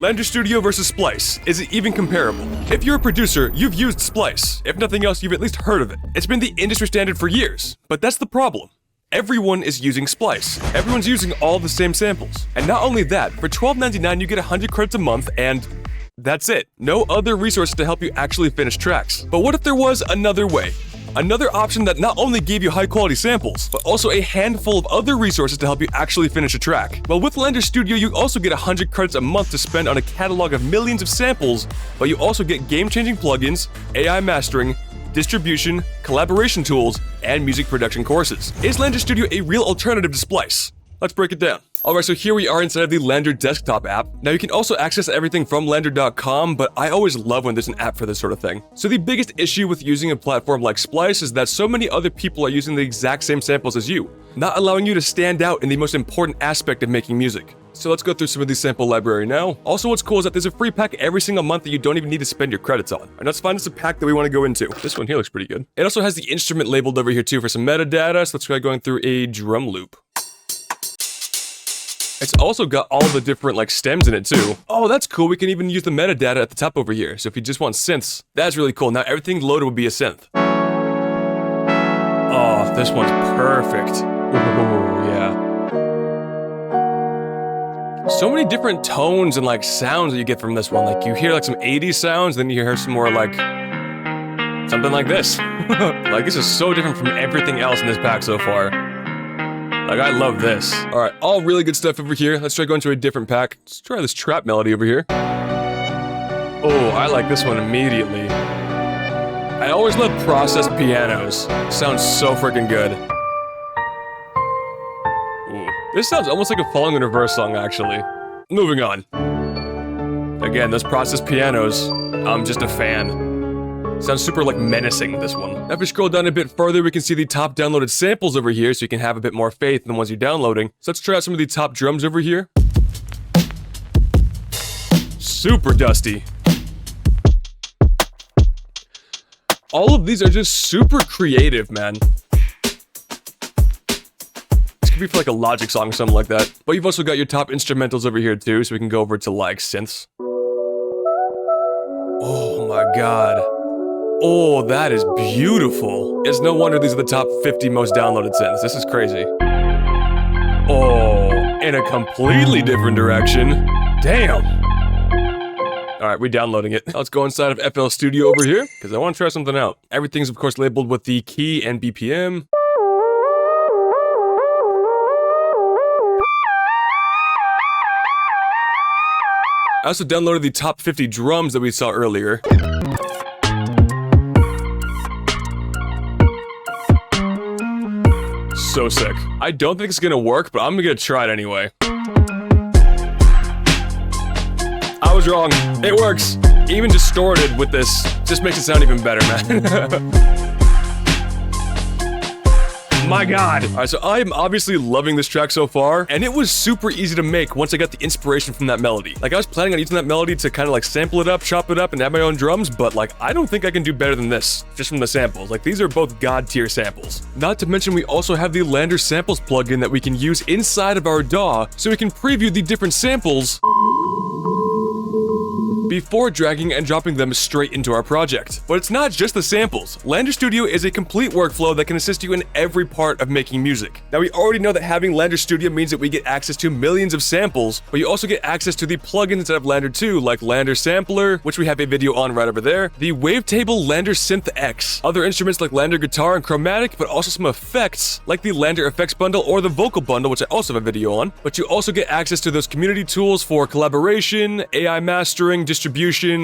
Landr Studio versus Splice. Is it even comparable? If you're a producer, you've used Splice. If nothing else, you've at least heard of it. It's been the industry standard for years. But that's the problem. Everyone is using Splice. Everyone's using all the same samples. And not only that, for $12.99 you get 100 credits a month and that's it. No other resources to help you actually finish tracks. But what if there was another way? Another option that not only gave you high-quality samples, but also a handful of other resources to help you actually finish a track. Well, with Landr Studio, you also get 100 credits a month to spend on a catalog of millions of samples, but you also get game-changing plugins, AI mastering, distribution, collaboration tools, and music production courses. Is Landr Studio a real alternative to Splice? Let's break it down. Alright, so here we are inside of the Landr desktop app. Now you can also access everything from Landr.com, but I always love when there's an app for this sort of thing. So the biggest issue with using a platform like Splice is that so many other people are using the exact same samples as you, not allowing you to stand out in the most important aspect of making music. So let's go through some of the sample library now. Also, what's cool is that there's a free pack every single month that you don't even need to spend your credits on. And let's find us a pack that we want to go into. This one here looks pretty good. It also has the instrument labeled over here too for some metadata, so let's try going through a drum loop. It's also got all the different like stems in it too. Oh, that's cool. We can even use the metadata at the top over here. So if you just want synths, that's really cool. Now everything loaded would be a synth. Oh, this one's perfect. Oh, yeah. So many different tones and like sounds that you get from this one. Like you hear like some 80s sounds, then you hear some more like something like this. Like this is so different from everything else in this pack so far. Like, I love this. Alright, all really good stuff over here. Let's try going to a different pack. Let's try this trap melody over here. Oh, I like this one immediately. I always love processed pianos. Sounds so freaking good. Ooh. This sounds almost like a Falling in Reverse song, actually. Moving on. Again, those processed pianos, I'm just a fan. Sounds super, like, menacing, this one. Now, if we scroll down a bit further, we can see the top downloaded samples over here, so you can have a bit more faith in the ones you're downloading. So let's try out some of the top drums over here. Super dusty. All of these are just super creative, man. This could be for, like, a Logic song or something like that. But you've also got your top instrumentals over here, too, so we can go over to, like, synths. Oh, my God. Oh, that is beautiful. It's no wonder these are the top 50 most downloaded synths. This is crazy. Oh, in a completely different direction. Damn. Alright, we're downloading it. Let's go inside of FL Studio over here, because I want to try something out. Everything's, of course, labeled with the key and BPM. I also downloaded the top 50 drums that we saw earlier. So sick. I don't think it's gonna work, but I'm gonna try it anyway. I was wrong. It works. Even distorted with this just makes it sound even better, man. My God. Alright, so I am obviously loving this track so far, and it was super easy to make once I got the inspiration from that melody. Like, I was planning on using that melody to kind of like sample it up, chop it up, and add my own drums, but like, I don't think I can do better than this, just from the samples. Like, these are both god-tier samples. Not to mention, we also have the Landr Samples plugin that we can use inside of our DAW, so we can preview the different samples before dragging and dropping them straight into our project. But it's not just the samples. Landr Studio is a complete workflow that can assist you in every part of making music. Now, we already know that having Landr Studio means that we get access to millions of samples, but you also get access to the plugins inside of Landr too, like Landr Sampler, which we have a video on right over there, the wavetable Landr Synth X, other instruments like Landr Guitar and Chromatic, but also some effects like the Landr Effects Bundle or the Vocal Bundle, which I also have a video on. But you also get access to those community tools for collaboration, AI mastering, distribution,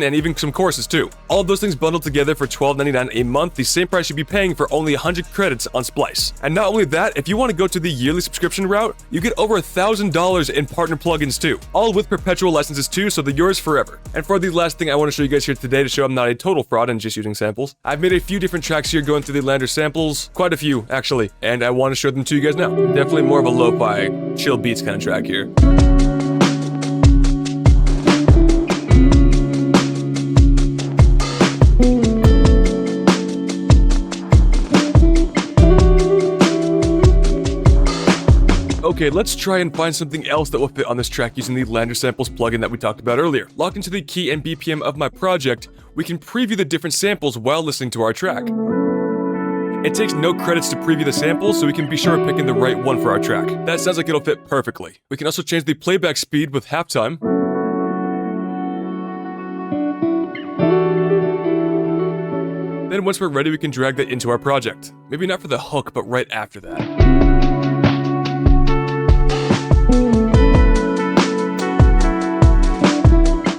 and even some courses too. All of those things bundled together for $12.99 a month, the same price you'd be paying for only 100 credits on Splice. And not only that, if you want to go to the yearly subscription route, you get over $1,000 in partner plugins too, all with perpetual licenses too, so they're yours forever. And for the last thing I want to show you guys here today to show I'm not a total fraud and just using samples, I've made a few different tracks here going through the Landr samples, quite a few actually, and I want to show them to you guys now. Definitely more of a lo-fi, chill beats kind of track here. Okay, Okay, let's try and find something else that will fit on this track using the Landr Samples plugin that we talked about earlier. Logged into the key and BPM of my project, we can preview the different samples while listening to our track. It takes no credits to preview the samples, so we can be sure we're picking the right one for our track. That sounds like it'll fit perfectly. We can also change the playback speed with halftime. Then once we're ready, we can drag that into our project. Maybe not for the hook, but right after that.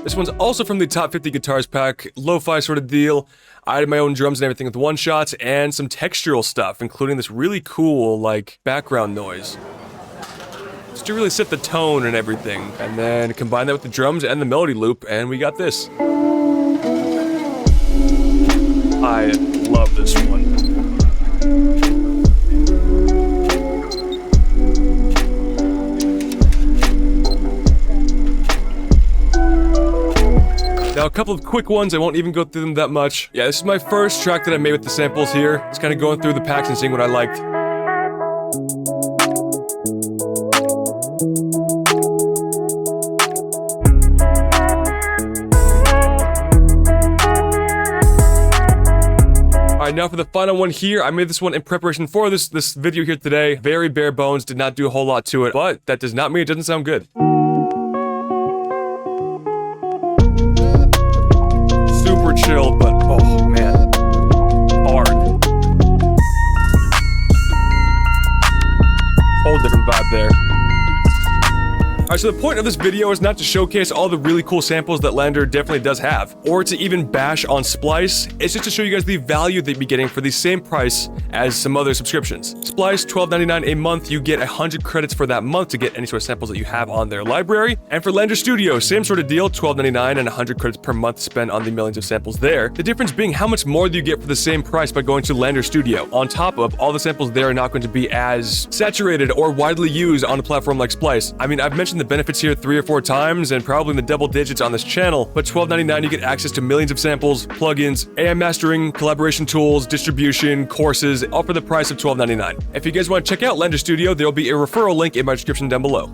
This one's also from the Top 50 Guitars pack, lo-fi sort of deal. I added my own drums and everything with one-shots and some textural stuff, including this really cool, like, background noise. Just to really set the tone and everything. And then combine that with the drums and the melody loop, and we got this. I love this one. Now, a couple of quick ones, I won't even go through them that much. Yeah, this is my first track that I made with the samples here. Just kind of going through the packs and seeing what I liked. Alright, now for the final one here, I made this one in preparation for this video here today. Very bare bones, did not do a whole lot to it, but that does not mean it doesn't sound good. Super chill, but oh man, hard. Whole different vibe there. Alright, so the point of this video is not to showcase all the really cool samples that Landr definitely does have, or to even bash on Splice. It's just to show you guys the value that you'd be getting for the same price as some other subscriptions. Splice, $12.99 a month, you get 100 credits for that month to get any sort of samples that you have on their library. And for Landr Studio, same sort of deal, $12.99 and 100 credits per month spent on the millions of samples there. The difference being how much more do you get for the same price by going to Landr Studio. On top of, all the samples there are not going to be as saturated or widely used on a platform like Splice. I mean, I've mentioned the benefits here 3 or 4 times and probably in the double digits on this channel, but $12.99 you get access to millions of samples, plugins, AI mastering, collaboration tools, distribution, courses, all for the price of $12.99. If you guys want to check out Landr Studio, there'll be a referral link in my description down below.